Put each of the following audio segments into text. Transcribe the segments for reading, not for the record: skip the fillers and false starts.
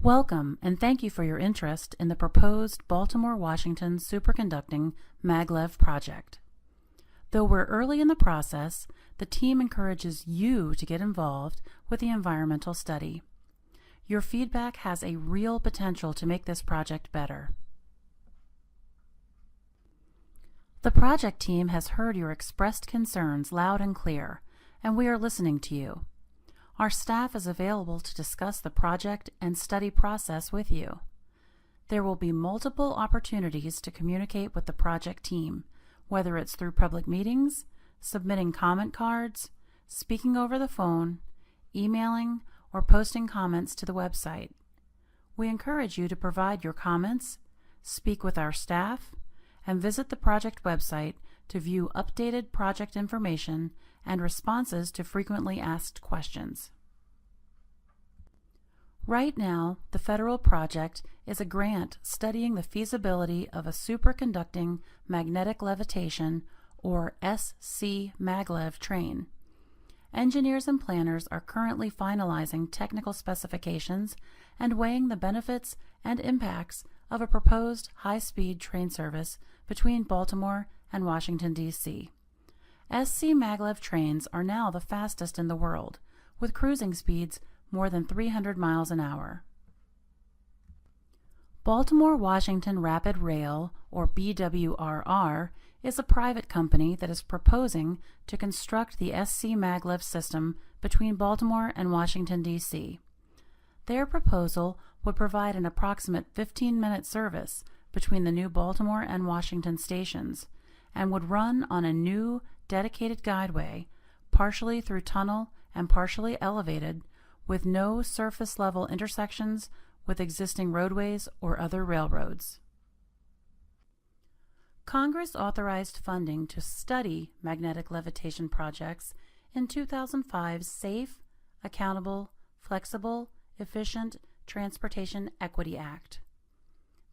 Welcome, and thank you for your interest in the proposed Baltimore-Washington Superconducting Maglev project. Though we're early in the process, the team encourages you to get involved with the environmental study. Your feedback has a real potential to make this project better. The project team has heard your expressed concerns loud and clear, and we are listening to you. Our staff is available to discuss the project and study process with you. There will be multiple opportunities to communicate with the project team, whether it's through public meetings, submitting comment cards, speaking over the phone, emailing, or posting comments to the website. We encourage you to provide your comments, speak with our staff, and visit the project website to view updated project information and responses to frequently asked questions. Right now, the federal project is a grant studying the feasibility of a superconducting magnetic levitation, or SC maglev train. Engineers and planners are currently finalizing technical specifications and weighing the benefits and impacts of a proposed high-speed train service between Baltimore and Washington, D.C. SC maglev trains are now the fastest in the world, with cruising speeds more than 300 miles an hour. Baltimore-Washington Rapid Rail, or BWRR, is a private company that is proposing to construct the SC maglev system between Baltimore and Washington, D.C. Their proposal would provide an approximate 15-minute service between the new Baltimore and Washington stations and would run on a new dedicated guideway, partially through tunnel and partially elevated, with no surface-level intersections with existing roadways or other railroads. Congress authorized funding to study magnetic levitation projects in 2005's Safe, Accountable, Flexible, Efficient Transportation Equity Act.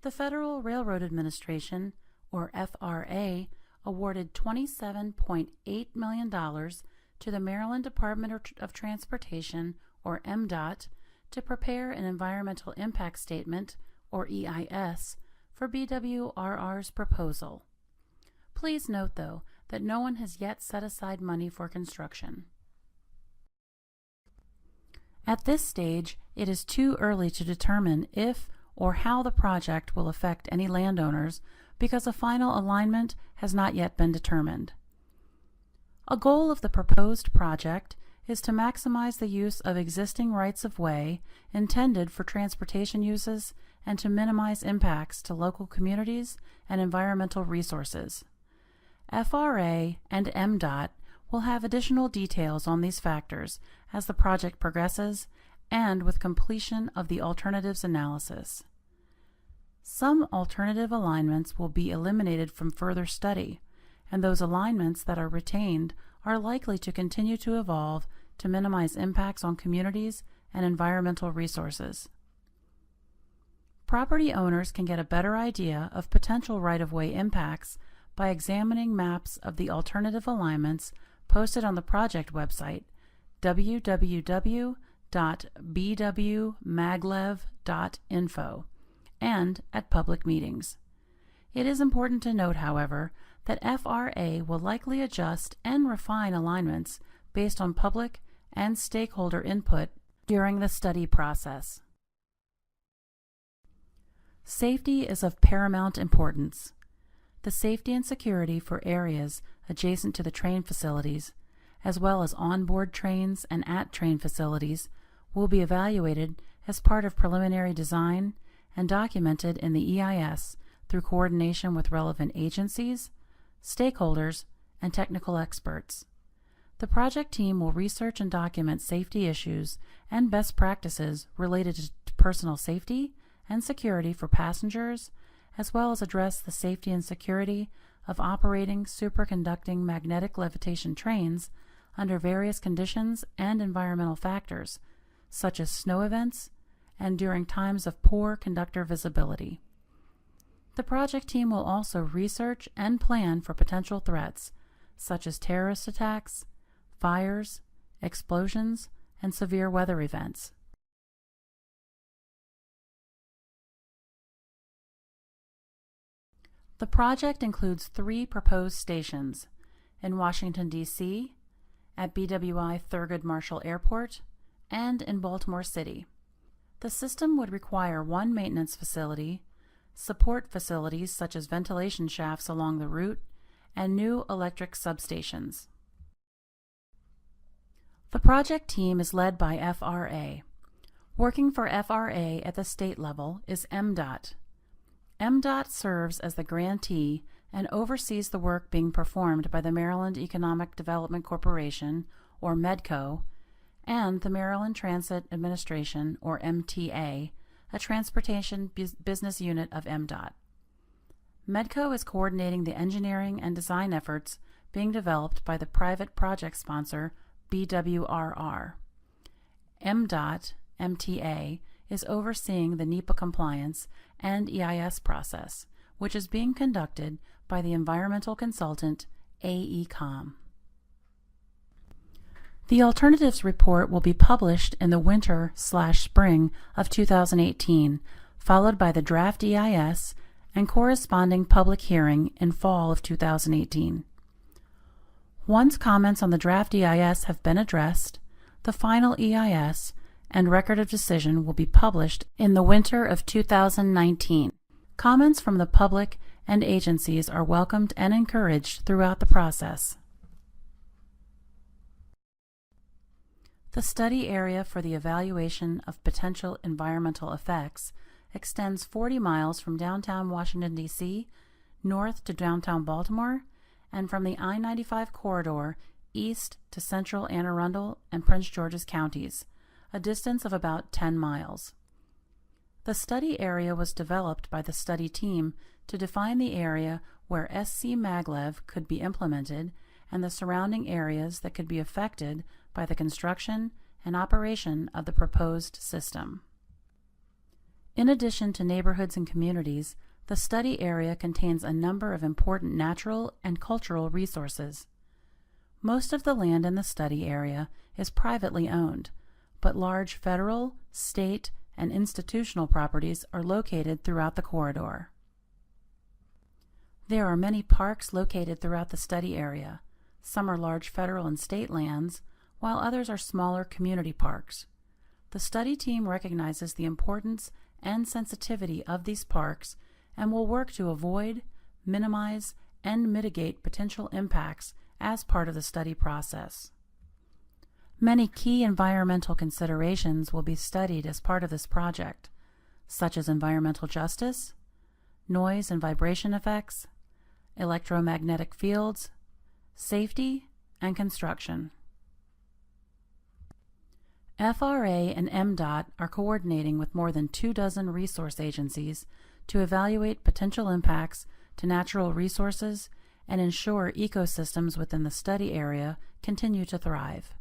The Federal Railroad Administration, or FRA, awarded $27.8 million to the Maryland Department of Transportation, or MDOT, to prepare an Environmental Impact Statement, or EIS, for BWRR's proposal. Please note, though, that no one has yet set aside money for construction. At this stage, it is too early to determine if or how the project will affect any landowners because a final alignment has not yet been determined. A goal of the proposed project is to maximize the use of existing rights-of-way intended for transportation uses and to minimize impacts to local communities and environmental resources. FRA and MDOT will have additional details on these factors as the project progresses and with completion of the alternatives analysis. Some alternative alignments will be eliminated from further study, and those alignments that are retained are likely to continue to evolve to minimize impacts on communities and environmental resources. Property owners can get a better idea of potential right-of-way impacts by examining maps of the alternative alignments posted on the project website, www.bwmaglev.info, and at public meetings. It is important to note, however, that FRA will likely adjust and refine alignments based on public and stakeholder input during the study process. Safety is of paramount importance. The safety and security for areas adjacent to the train facilities, as well as onboard trains and at-train facilities, will be evaluated as part of preliminary design and documented in the EIS through coordination with relevant agencies, stakeholders, and technical experts. The project team will research and document safety issues and best practices related to personal safety and security for passengers, as well as address the safety and security of operating superconducting magnetic levitation trains under various conditions and environmental factors, such as snow events and during times of poor conductor visibility. The project team will also research and plan for potential threats, such as terrorist attacks, fires, explosions, and severe weather events. The project includes 3 proposed stations in Washington, D.C., at BWI Thurgood Marshall Airport, and in Baltimore City. The system would require 1 maintenance facility, support facilities such as ventilation shafts along the route, and new electric substations. The project team is led by FRA. Working for FRA at the state level is MDOT. MDOT serves as the grantee and oversees the work being performed by the Maryland Economic Development Corporation, or MEDCO, and the Maryland Transit Administration, or MTA, a transportation business unit of MDOT. MEDCO is coordinating the engineering and design efforts being developed by the private project sponsor, BWRR. MDOT, MTA, is overseeing the NEPA compliance and EIS process, which is being conducted by the environmental consultant AECOM. The alternatives report will be published in the winter/spring of 2018, followed by the draft EIS and corresponding public hearing in fall of 2018. Once comments on the draft EIS have been addressed, the final EIS and record of decision will be published in the winter of 2019. Comments from the public and agencies are welcomed and encouraged throughout the process. The study area for the evaluation of potential environmental effects extends 40 miles from downtown Washington, D.C., north to downtown Baltimore, and from the I-95 corridor east to central Anne Arundel and Prince George's counties, a distance of about 10 miles. The study area was developed by the study team to define the area where SC Maglev could be implemented and the surrounding areas that could be affected by the construction and operation of the proposed system. In addition to neighborhoods and communities, the study area contains a number of important natural and cultural resources. Most of the land in the study area is privately owned, but large federal, state, and institutional properties are located throughout the corridor. There are many parks located throughout the study area. Some are large federal and state lands, while others are smaller community parks. The study team recognizes the importance and sensitivity of these parks and will work to avoid, minimize, and mitigate potential impacts as part of the study process. Many key environmental considerations will be studied as part of this project, such as environmental justice, noise and vibration effects, electromagnetic fields, safety, and construction. FRA and MDOT are coordinating with more than 24 resource agencies to evaluate potential impacts to natural resources and ensure ecosystems within the study area continue to thrive.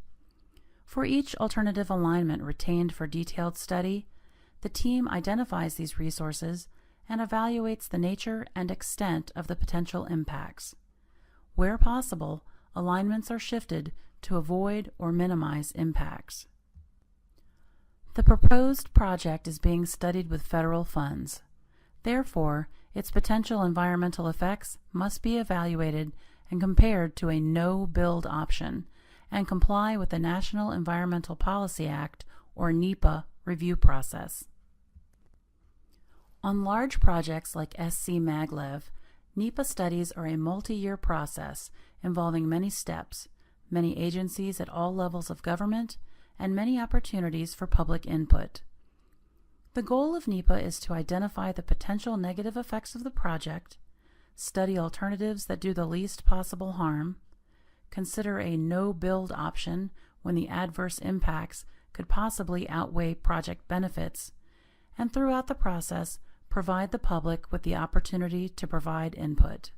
For each alternative alignment retained for detailed study, the team identifies these resources and evaluates the nature and extent of the potential impacts. Where possible, alignments are shifted to avoid or minimize impacts. The proposed project is being studied with federal funds. Therefore, its potential environmental effects must be evaluated and compared to a no-build option and comply with the National Environmental Policy Act, or NEPA, review process. On large projects like SC Maglev, NEPA studies are a multi-year process involving many steps, many agencies at all levels of government, and many opportunities for public input. The goal of NEPA is to identify the potential negative effects of the project, study alternatives that do the least possible harm, consider a no-build option when the adverse impacts could possibly outweigh project benefits, and throughout the process, provide the public with the opportunity to provide input.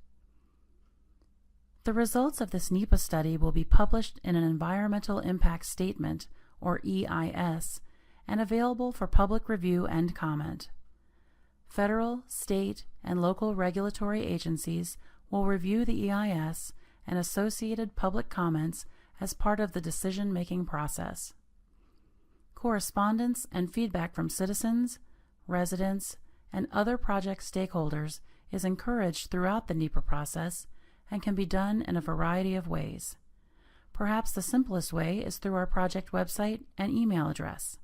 The results of this NEPA study will be published in an Environmental Impact Statement, or EIS, and available for public review and comment. Federal, state, and local regulatory agencies will review the EIS and associated public comments as part of the decision-making process. Correspondence and feedback from citizens, residents, and other project stakeholders is encouraged throughout the NEPA process and can be done in a variety of ways. Perhaps the simplest way is through our project website and email address.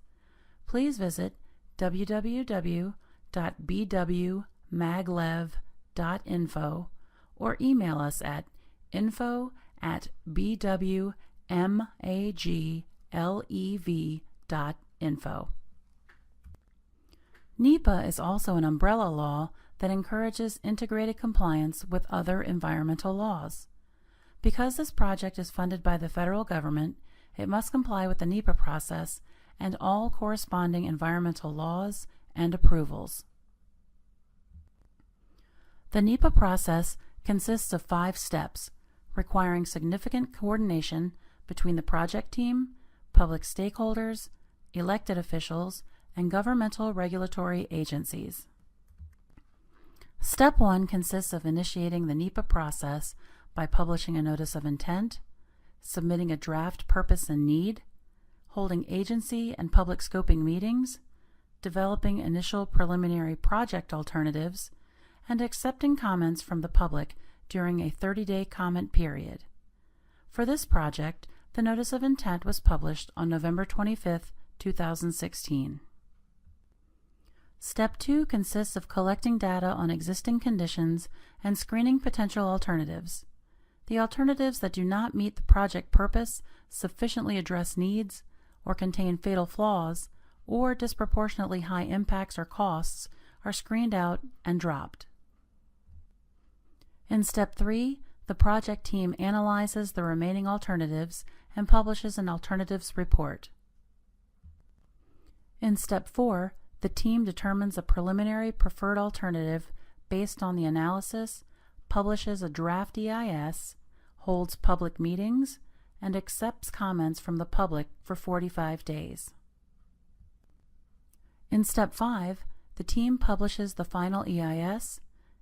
Please visit www.bwmaglev.info or email us at info@bwmaglev.info. NEPA is also an umbrella law that encourages integrated compliance with other environmental laws. Because this project is funded by the federal government, it must comply with the NEPA process and all corresponding environmental laws and approvals. The NEPA process consists of 5 steps, requiring significant coordination between the project team, public stakeholders, elected officials, and governmental regulatory agencies. Step 1 consists of initiating the NEPA process by publishing a notice of intent, submitting a draft purpose and need, holding agency and public scoping meetings, developing initial preliminary project alternatives, and accepting comments from the public during a 30-day comment period. For this project, the notice of intent was published on November 25, 2016. Step 2 consists of collecting data on existing conditions and screening potential alternatives. The alternatives that do not meet the project purpose, sufficiently address needs, or contain fatal flaws, or disproportionately high impacts or costs are screened out and dropped. In Step 3, the project team analyzes the remaining alternatives and publishes an alternatives report. In Step 4, the team determines a preliminary preferred alternative based on the analysis, publishes a draft EIS, holds public meetings, and accepts comments from the public for 45 days. In Step 5, the team publishes the final EIS,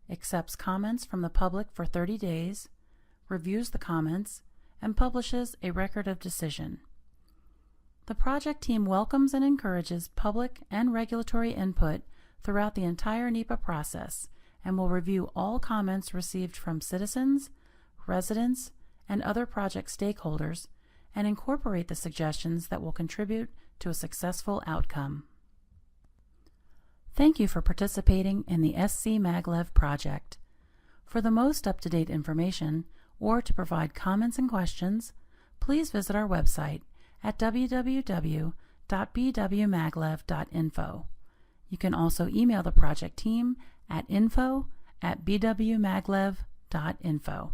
accepts comments from the public for 30 days, reviews the comments, and publishes a record of decision. The project team welcomes and encourages public and regulatory input throughout the entire NEPA process and will review all comments received from citizens, residents, and other project stakeholders and incorporate the suggestions that will contribute to a successful outcome. Thank you for participating in the SC Maglev project. For the most up-to-date information or to provide comments and questions, please visit our website at www.bwmaglev.info. You can also email the project team at info@bwmaglev.info.